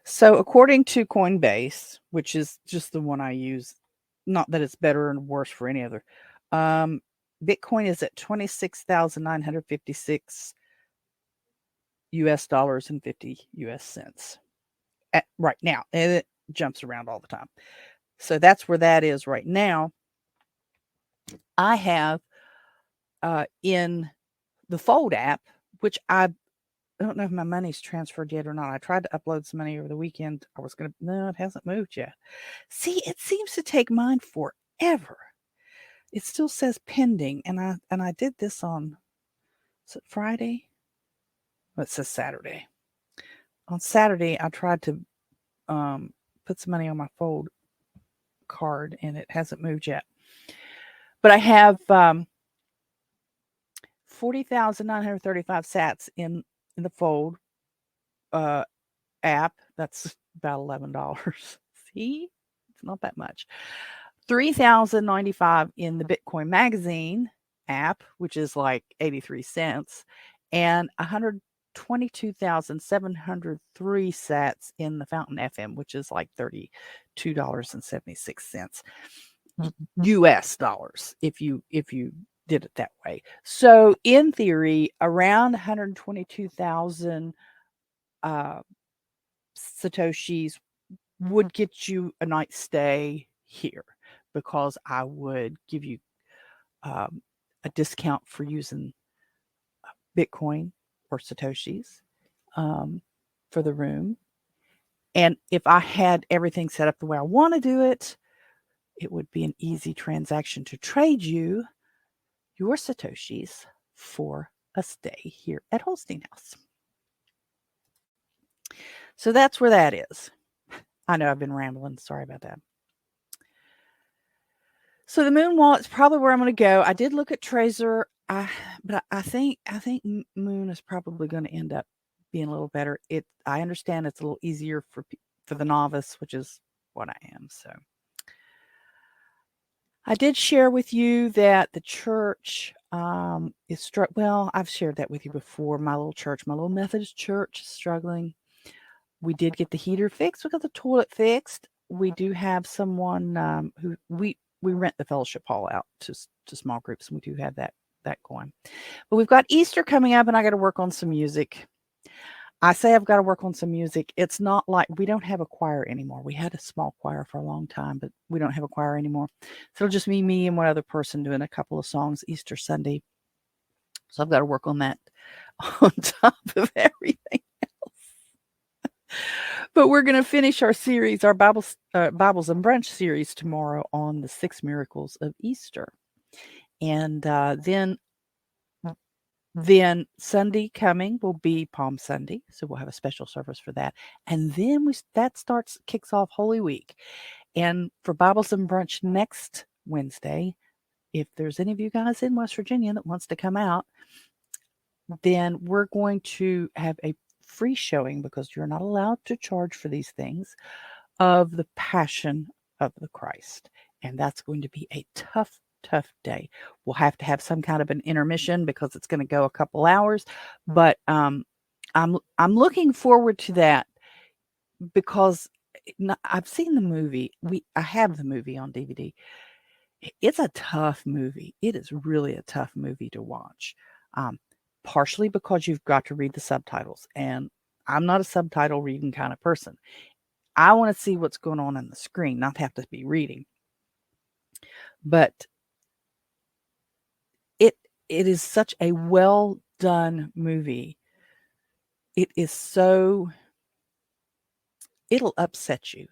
So according to Coinbase, which is just the one I use, not that it's better and worse for any other, Bitcoin is at 26,956 US dollars and 50 US cents right now. And it jumps around all the time. So that's where that is right now. I have in the Fold app, which I don't know if my money's transferred yet or not. I tried to upload some money over the weekend. No, it hasn't moved yet. See, it seems to take mine forever. It still says pending, and I did this on, is it Friday? Well, it says Saturday. On Saturday, I tried to put some money on my Fold card, and it hasn't moved yet. But I have 40,935 sats in the Fold app. That's about $11. See, it's not that much. 3,095 in the Bitcoin Magazine app, which is like 83 cents, and 122,703 sats in the Fountain FM, which is like $32.76 US dollars if you did it that way. So in theory, around 122,000 Satoshis would get you a night's stay here, because I would give you a discount for using Bitcoin or Satoshis for the room. And if I had everything set up the way I want to do it, it would be an easy transaction to trade you your Satoshis for a stay here at Holstein House. So that's where that is. I know I've been rambling. Sorry about that. So the Moon wallet's probably where I'm going to go. I did look at Trezor, but I think Moon is probably going to end up being a little better. I understand it's a little easier for the novice, which is what I am. So I did share with you that the church is well, I've shared that with you before. My little church, my little Methodist church, is struggling. We did get the heater fixed. We got the toilet fixed. We do have someone who we rent the fellowship hall out to small groups, and we do have that going. But we've got Easter coming up, and I got to work on some music. I say I've got to work on some music. It's not like we don't have a choir anymore. We had a small choir for a long time, but we don't have a choir anymore. So it'll just be me and one other person doing a couple of songs Easter Sunday. So I've got to work on that on top of everything else. But we're going to finish our series, our Bibles and Brunch series tomorrow on the 6 miracles of Easter. And then Sunday coming will be Palm Sunday, so we'll have a special service for that. And then kicks off Holy Week. And for Bibles and Brunch next Wednesday, if there's any of you guys in West Virginia that wants to come out, then we're going to have a free showing, because you're not allowed to charge for these things, of the Passion of the Christ. And that's going to be a tough day. We'll have to have some kind of an intermission because it's going to go a couple hours, but I'm looking forward to that, because I've seen the movie. I have the movie on DVD. It's a tough movie. It is really a tough movie to watch, partially because you've got to read the subtitles, and I'm not a subtitle reading kind of person. I want to see what's going on the screen, not have to be reading. But it is such a well done movie. It is so, it'll upset you.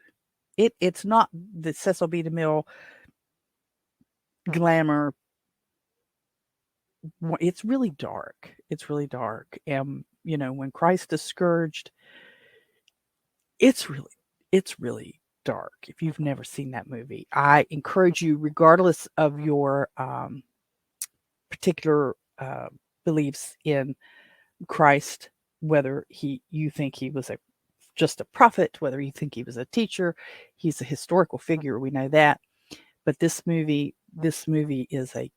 It's not the Cecil B. DeMille glamour. It's really dark. It's really dark. And when Christ is scourged, it's really dark. If you've never seen that movie, I encourage you, regardless of your particular beliefs in Christ, whether you think he was just a prophet, whether you think he was a teacher, he's a historical figure. We know that, but this movie is a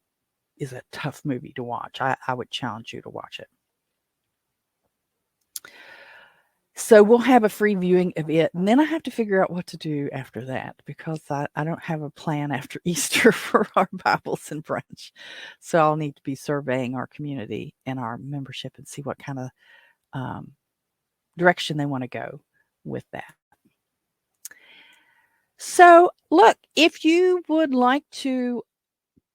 tough movie to watch. I would challenge you to watch it. So we'll have a free viewing of it, and then I have to figure out what to do after that, because I don't have a plan after Easter for our Bibles and Brunch. So I'll need to be surveying our community and our membership and see what kind of direction they want to go with that. So look, if you would like to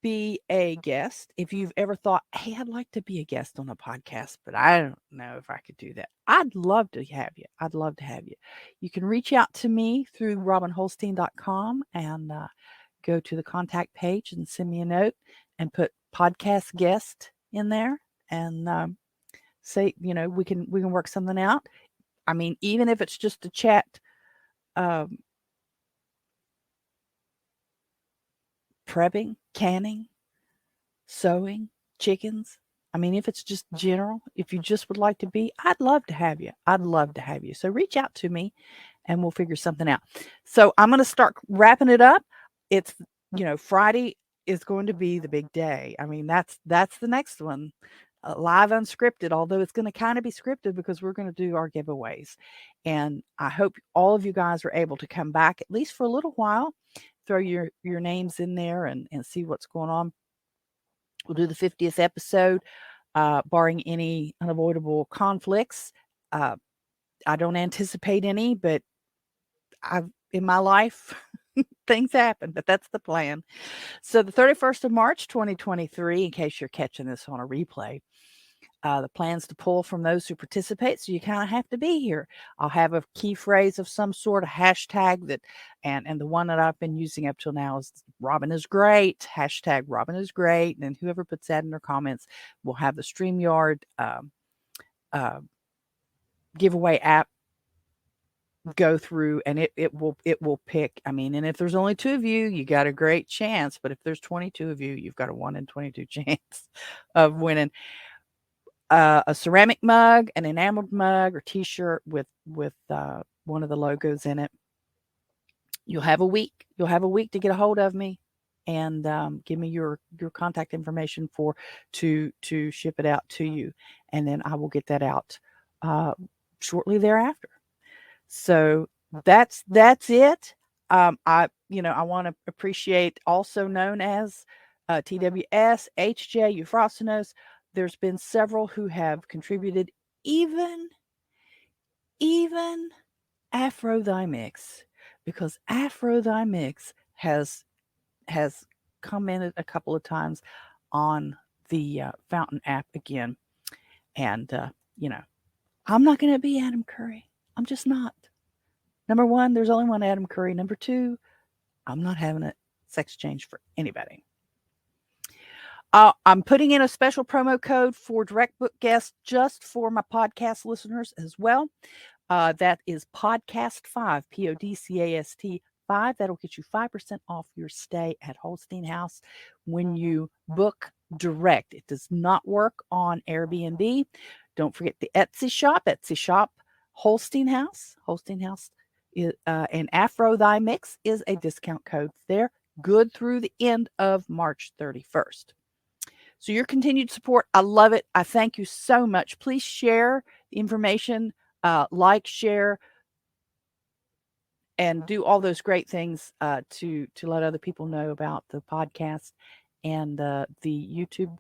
be a guest, if you've ever thought, hey, I'd like to be a guest on a podcast, but I don't know if I could do that, I'd love to have you. I'd love to have you. You can reach out to me through robinholstein.com and go to the contact page and send me a note and put podcast guest in there and say, we can work something out. I mean, even if it's just a chat, prepping, canning, sewing, chickens. I mean, if it's just general, if you just would like to be, I'd love to have you. I'd love to have you. So reach out to me and we'll figure something out. So I'm going to start wrapping it up. It's, Friday is going to be the big day. I mean, that's the next one. Live unscripted, although it's going to kind of be scripted because we're going to do our giveaways. And I hope all of you guys are able to come back at least for a little while, throw your names in there and see what's going on. We'll do the 50th episode, barring any unavoidable conflicts. I don't anticipate any, but in my life, things happen, but that's the plan. So the 31st of March, 2023, in case you're catching this on a replay, the plans to pull from those who participate. So you kind of have to be here. I'll have a key phrase of some sort, a hashtag that, and the one that I've been using up till now is Robin is great, hashtag Robin is great. And then whoever puts that in their comments will have the StreamYard giveaway app go through, and it will pick. I mean, and if there's only 2 of you, you got a great chance. But if there's 22 of you, you've got a 1 in 22 chance of winning a ceramic mug, an enameled mug or t-shirt with one of the logos in it. You'll have a week to get a hold of me and give me your contact information to ship it out to you, and then I will get that out shortly thereafter. So that's it. I want to appreciate also known as TWS, HJ, Euphrosynos. There's been several who have contributed, even Aphrodimix, because Aphrodimix has commented a couple of times on the Fountain app again. And, I'm not going to be Adam Curry. I'm just not. Number one, there's only one Adam Curry. Number two, I'm not having a sex change for anybody. I'm putting in a special promo code for direct book guests just for my podcast listeners as well. That is podcast 5, PODCAST 5. That'll get you 5% off your stay at Holstein House when you book direct. It does not work on Airbnb. Don't forget the Etsy shop, Holstein House. Holstein House is, and Aphrodimix is a discount code there, good through the end of March 31st. So your continued support, I love it. I thank you so much. Please share the information, like, share, and do all those great things to let other people know about the podcast and the YouTube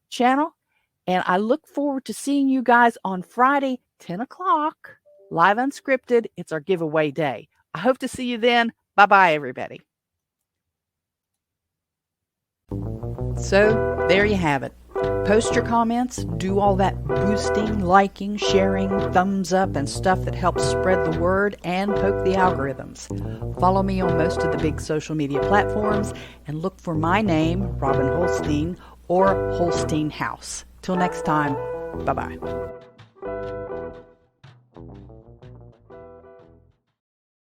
channel. And I look forward to seeing you guys on Friday, 10 o'clock, live unscripted. It's our giveaway day. I hope to see you then. Bye-bye, everybody. So there you have it. Post your comments, do all that boosting, liking, sharing, thumbs up, and stuff that helps spread the word and poke the algorithms. Follow me on most of the big social media platforms and look for my name, Robin Holstein, or Holstein House. Till next time, bye-bye.